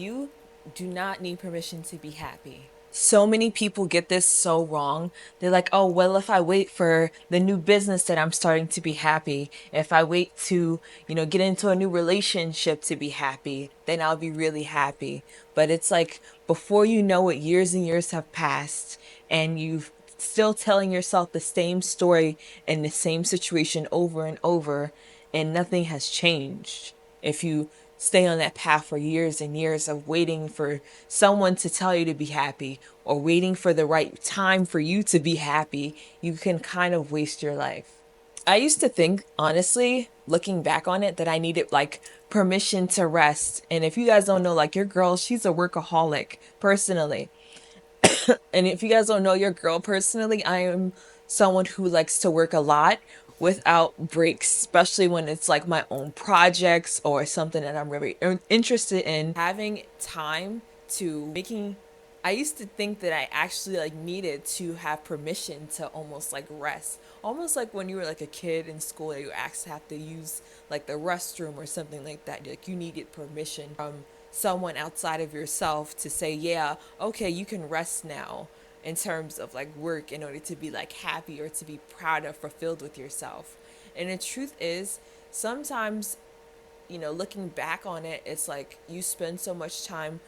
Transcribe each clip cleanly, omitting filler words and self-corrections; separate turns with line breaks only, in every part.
You do not need permission to be happy. So many people get this so wrong. They're like, oh, well, if I wait for the new business that I'm starting to be happy, if I wait to, get into a new relationship to be happy, then I'll be really happy. But it's like before you know it, years and years have passed and you've still telling yourself the same story and the same situation over and over, and nothing has changed. If you stay on that path for years and years of waiting for someone to tell you to be happy or waiting for the right time for you to be happy, you can kind of waste your life. I used to think, honestly, looking back on it, that I needed like permission to rest. And if you guys don't know, like your girl, she's a workaholic personally. And if you guys don't know your girl personally, I am someone who likes to work a lot without breaks, especially when it's like my own projects or something that I'm really interested in. Having time to making I used to think that I actually like needed to have permission to almost like rest. Almost like when you were like a kid in school, you actually have to use like the restroom or something like that. Like you needed permission from someone outside of yourself to say, yeah, okay, you can rest now, in terms of like work, in order to be like happy or to be proud of, fulfilled with yourself. And the truth is, sometimes, looking back on it, it's like you spend so much time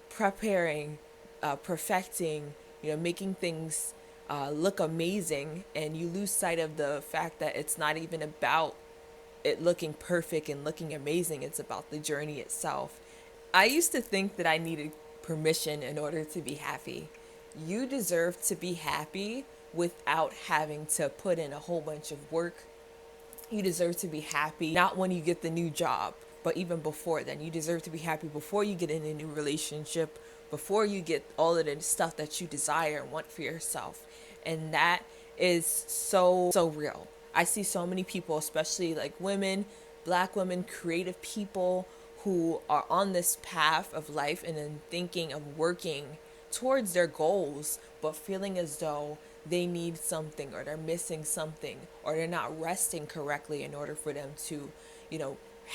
preparing, perfecting, making things look amazing, and you lose sight of the fact that it's not even about it looking perfect and looking amazing. It's about the journey itself. I used to think that I needed permission in order to be happy. You deserve to be happy without having to put in a whole bunch of work. You deserve to be happy, not when you get the new job, but even before then. You deserve to be happy before you get in a new relationship, before you get all of the stuff that you desire and want for yourself. And that is so, so real. I see so many people, especially like women, black women, creative people, who are on this path of life and then thinking of working towards their goals, but feeling as though they need something or they're missing something or they're not resting correctly in order for them to,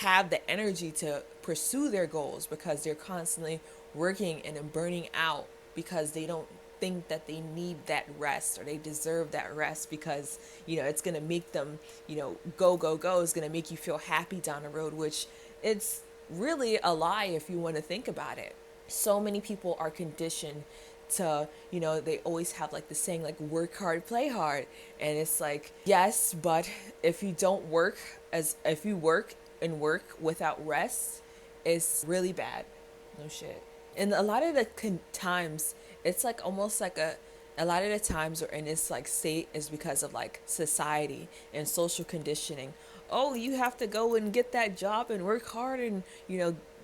have the energy to pursue their goals, because they're constantly working and then burning out because they don't think that they need that rest or they deserve that rest, because it's going to make them, go go go, is going to make you feel happy down the road, which it's really a lie if you want to think about it. So many people are conditioned to, they always have like the saying, like, work hard, play hard. And it's like, yes, but if you don't work, as if you work and work without rest, it's really bad. No shit. And a lot of the times, it's like almost like a lot of the times we're in this like state is because of like society and social conditioning. Oh, you have to go and get that job and work hard and,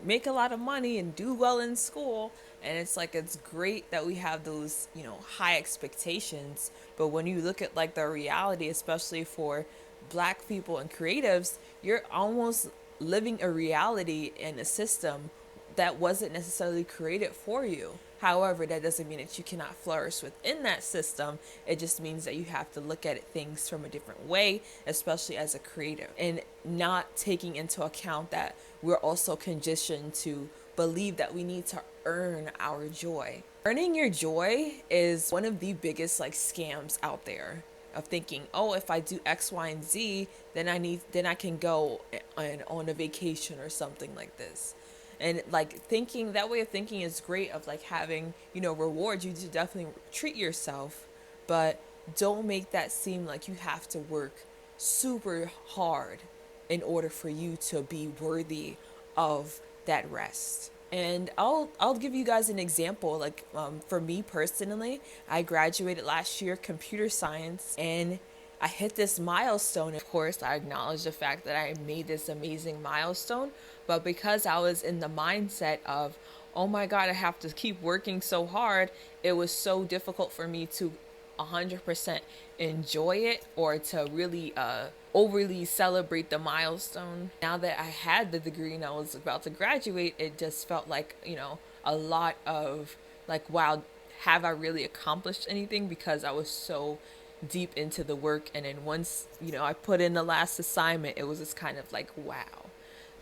make a lot of money and do well in school. And it's like, it's great that we have those, high expectations. But when you look at like the reality, especially for black people and creatives, you're almost living a reality in a system that wasn't necessarily created for you. However, that doesn't mean that you cannot flourish within that system. It just means that you have to look at things from a different way, especially as a creative, and not taking into account that we're also conditioned to believe that we need to earn our joy. Earning your joy is one of the biggest like scams out there, of thinking, oh, if I do X, Y, and Z, then I can go on a vacation or something like this. And like thinking that way of thinking is great, of like having, rewards. You should definitely treat yourself, but don't make that seem like you have to work super hard in order for you to be worthy of that rest. And I'll give you guys an example. Like, for me personally, I graduated last year computer science, and I hit this milestone. Of course, I acknowledge the fact that I made this amazing milestone, but because I was in the mindset of, oh my God, I have to keep working so hard, it was so difficult for me to 100% enjoy it, or to really overly celebrate the milestone. Now that I had the degree and I was about to graduate, it just felt like, a lot of like, wow, have I really accomplished anything? Because I was so deep into the work. And then once, I put in the last assignment, it was just kind of like, wow.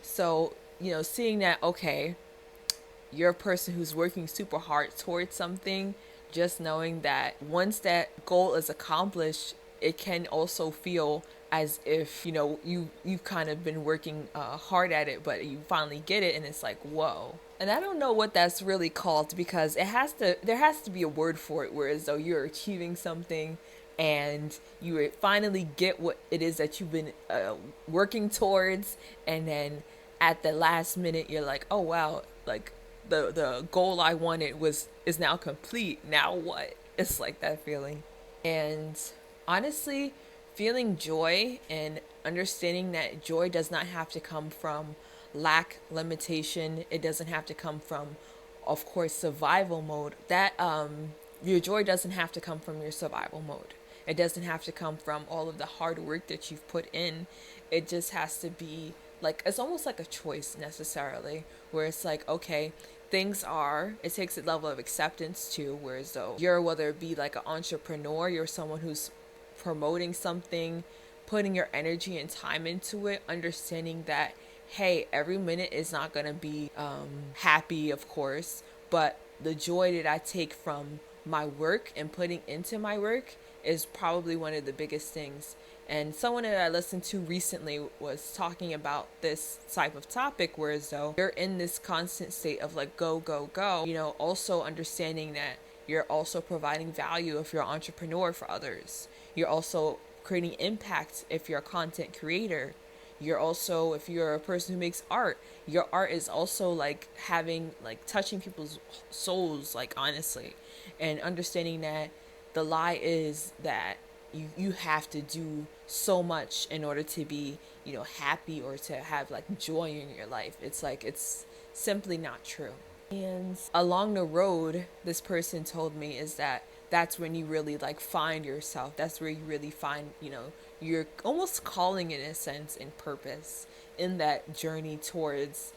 So, seeing that, okay, you're a person who's working super hard towards something, just knowing that once that goal is accomplished, it can also feel as if you've kind of been working hard at it, but you finally get it and it's like, whoa. And I don't know what that's really called, because there has to be a word for it, whereas though you're achieving something and you finally get what it is that you've been working towards, and then at the last minute you're like, oh wow, like the goal I wanted is now complete. Now what? It's like that feeling. And honestly, feeling joy and understanding that joy does not have to come from lack, limitation. It doesn't have to come from, of course, survival mode. That your joy doesn't have to come from your survival mode. It doesn't have to come from all of the hard work that you've put in. It just has to be like, it's almost like a choice necessarily, where it's like, okay, it takes a level of acceptance too, whereas though you're, whether it be like an entrepreneur, you're someone who's promoting something, putting your energy and time into it, understanding that, hey, every minute is not going to be happy, of course, but the joy that I take from my work and putting into my work is probably one of the biggest things. And someone that I listened to recently was talking about this type of topic, whereas though you're in this constant state of like go, go, go, also understanding that you're also providing value if you're an entrepreneur for others. You're also creating impact if you're a content creator. You're also, if you're a person who makes art, your art is also like having, like touching people's souls, like honestly. And understanding that the lie is that you have to do so much in order to be happy or to have like joy in your life. It's like, it's simply not true. And along the road, this person told me is that that's when you really like find yourself. That's where you really find, you're almost calling in a sense in purpose in that journey towards,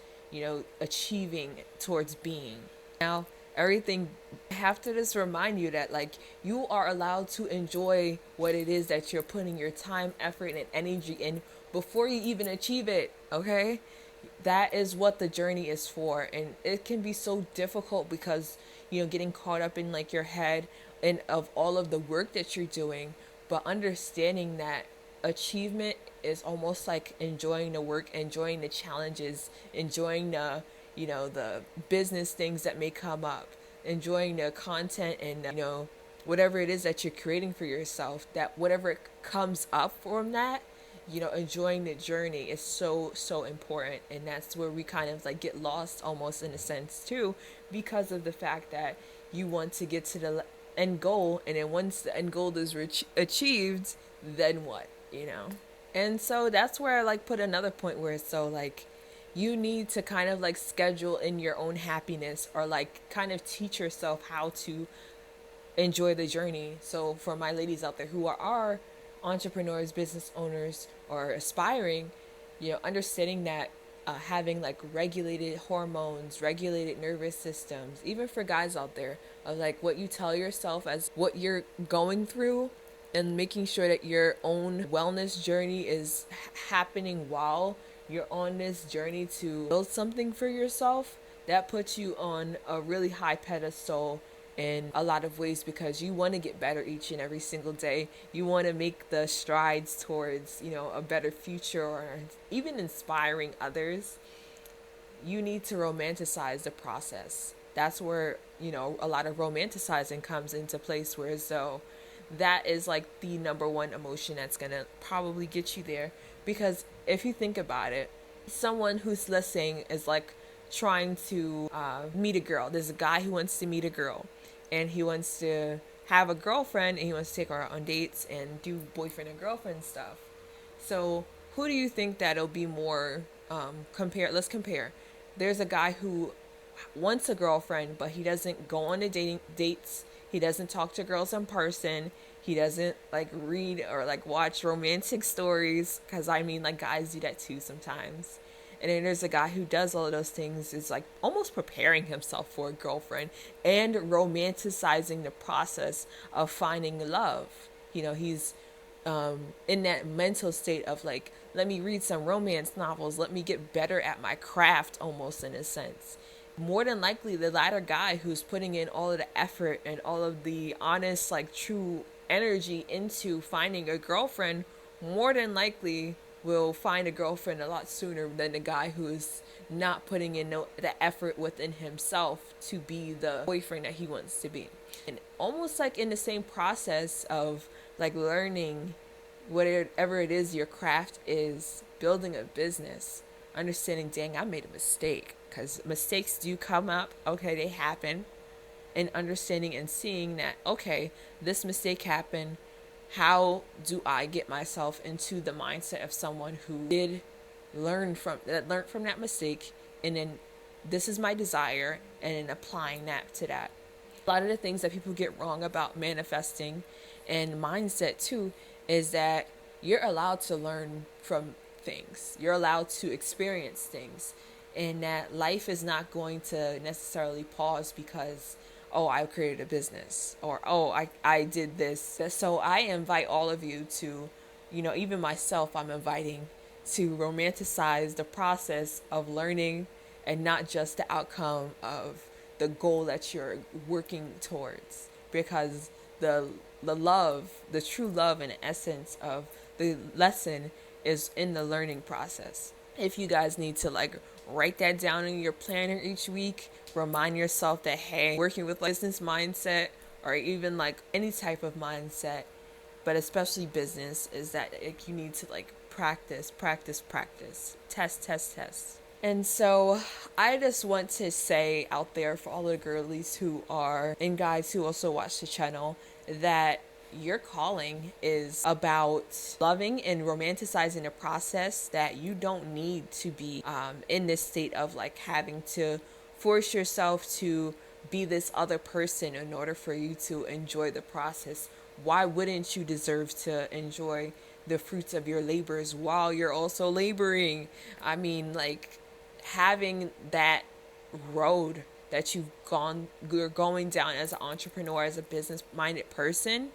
achieving, towards being. Now, everything, I have to just remind you that like you are allowed to enjoy what it is that you're putting your time, effort, and energy in before you even achieve it, okay? That is what the journey is for. And it can be so difficult because getting caught up in like your head and of all of the work that you're doing, but understanding that achievement is almost like enjoying the work, enjoying the challenges, enjoying the business things that may come up, enjoying the content, and whatever it is that you're creating for yourself, that whatever comes up from that, enjoying the journey is so important. And that's where we kind of like get lost almost in a sense too, because of the fact that you want to get to the end goal, and then once the end goal is achieved, then what. And so that's where I like put another point where it's so like you need to kind of like schedule in your own happiness, or like kind of teach yourself how to enjoy the journey. So for my ladies out there who are entrepreneurs, business owners, or aspiring, understanding that having like regulated hormones, regulated nervous systems, even for guys out there, of like what you tell yourself as what you're going through, and making sure that your own wellness journey is happening while you're on this journey to build something for yourself, that puts you on a really high pedestal in a lot of ways, because you want to get better each and every single day. You want to make the strides towards, a better future, or even inspiring others. You need to romanticize the process. That's where, a lot of romanticizing comes into place, whereas though that is like the number one emotion that's going to probably get you there. Because if you think about it, someone who's listening is like trying to meet a girl. There's a guy who wants to meet a girl, and he wants to have a girlfriend, and he wants to take her on dates and do boyfriend and girlfriend stuff. So who do you think that'll be more let's compare. There's a guy who wants a girlfriend, but he doesn't go on the dating dates. He doesn't talk to girls in person. He doesn't like read or like watch romantic stories, because I mean, like, guys do that too sometimes. And then there's a guy who does all of those things, is like almost preparing himself for a girlfriend and romanticizing the process of finding love. He's in that mental state of like, let me read some romance novels, let me get better at my craft, almost in a sense. more than likely the latter guy who's putting in all of the effort and all of the honest, like true energy into finding a girlfriend, more than likely will find a girlfriend a lot sooner than the guy who's not putting in the effort within himself to be the boyfriend that he wants to be. And almost like in the same process of like learning whatever it is your craft is, building a business, understanding, dang, I made a mistake, because mistakes do come up. Okay, they happen. And understanding and seeing that, okay, this mistake happened. How do I get myself into the mindset of someone who did learned from that mistake, and then this is my desire, and then applying that to that. A lot of the things that people get wrong about manifesting and mindset too is that you're allowed to learn from things. You're allowed to experience things, and that life is not going to necessarily pause because, oh, I created a business, or oh, I did this. So I invite all of you to, even myself, I'm inviting to romanticize the process of learning and not just the outcome of the goal that you're working towards, because the true love and essence of the lesson is in the learning process. If you guys need to like write that down in your planner each week, remind yourself that, hey, working with business mindset, or even like any type of mindset, but especially business, is that like you need to like practice, test. And so I just want to say out there for all the girlies who are, and guys who also watch the channel, that your calling is about loving and romanticizing the process, that you don't need to be in this state of like having to force yourself to be this other person in order for you to enjoy the process. Why wouldn't you deserve to enjoy the fruits of your labors while you're also laboring? I mean, like, having that road that you're going down as an entrepreneur, as a business minded person,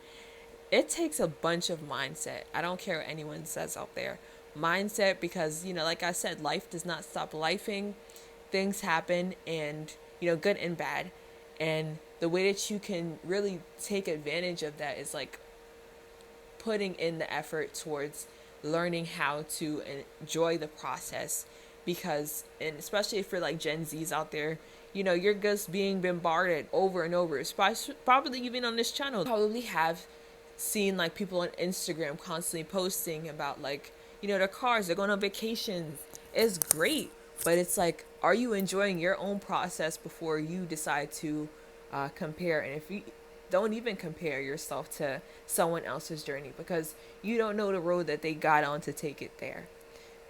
it takes a bunch of mindset. I don't care what anyone says out there. Mindset, because, like I said, life does not stop lifing. Things happen, and, good and bad. And the way that you can really take advantage of that is like putting in the effort towards learning how to enjoy the process. Because, and especially if you're like Gen Zs out there, you're just being bombarded over and over. Probably even on this channel, probably have seen like people on Instagram constantly posting about like, their cars, they're going on vacations. It's great, but it's like, are you enjoying your own process before you decide to compare? And if you don't even compare yourself to someone else's journey, because you don't know the road that they got on to take it there.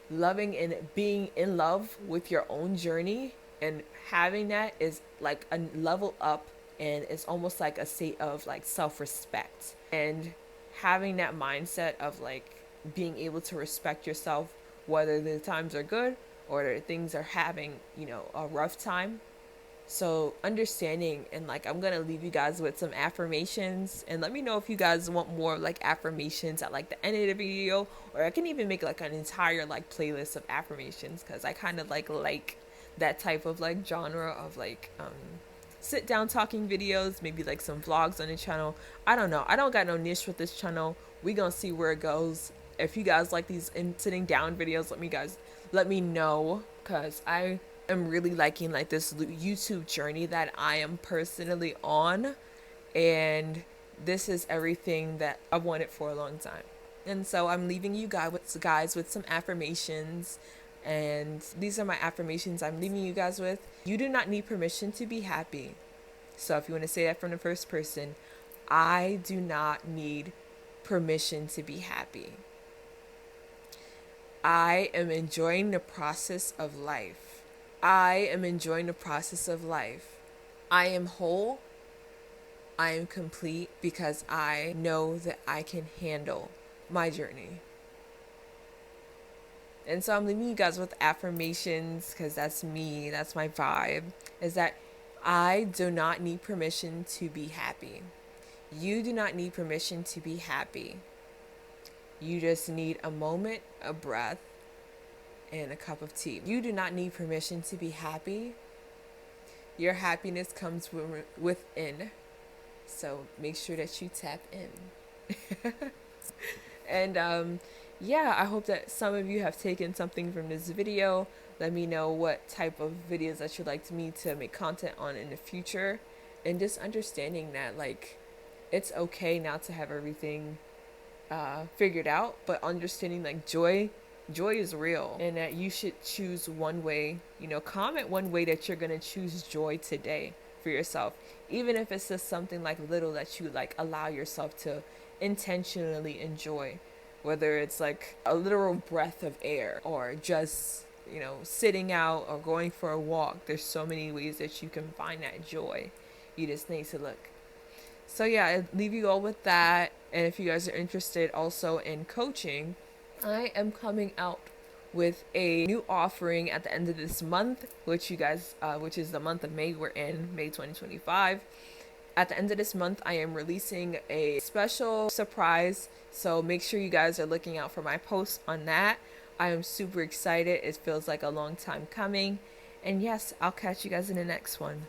Loving and being in love with your own journey and having that is like a level up, and it's almost like a state of like self-respect, and having that mindset of like being able to respect yourself, whether the times are good or things are having a rough time. So understanding, and like I'm gonna leave you guys with some affirmations, and let me know if you guys want more like affirmations at like the end of the video, or I can even make like an entire like playlist of affirmations, because I kind of like that type of like genre of like sit down talking videos, maybe like some vlogs on the channel. I don't know, I don't got no niche with this channel. We gonna see where it goes. If you guys like these sitting down videos, let me know, because I'm really liking like this YouTube journey that I am personally on, and this is everything that I've wanted for a long time. And so I'm leaving you guys with some affirmations, and these are my affirmations I'm leaving you guys with. You do not need permission to be happy. So if you want to say that from the first person, I do not need permission to be happy. I am enjoying the process of life. I am enjoying the process of life. I am whole. I am complete because I know that I can handle my journey. And so I'm leaving you guys with affirmations, because that's me, that's my vibe, is that I do not need permission to be happy. You do not need permission to be happy. You just need a moment, a breath, and a cup of tea. You do not need permission to be happy. Your happiness comes within. So make sure that you tap in. And yeah, I hope that some of you have taken something from this video. Let me know what type of videos that you'd like me to make content on in the future. And just understanding that, like, it's okay not to have everything figured out, but understanding like joy is real, and that you should choose one way. Comment one way that you're gonna choose joy today for yourself, even if it's just something like little that you like allow yourself to intentionally enjoy, whether it's like a literal breath of air or just sitting out or going for a walk. There's so many ways that you can find that joy. You just need to look. So yeah, I leave you all with that. And if you guys are interested also in coaching, I am coming out with a new offering at the end of this month, which which is the month of May. We're in May 2025. At the end of this month, I am releasing a special surprise. So make sure you guys are looking out for my posts on that. I am super excited. It feels like a long time coming. And yes, I'll catch you guys in the next one.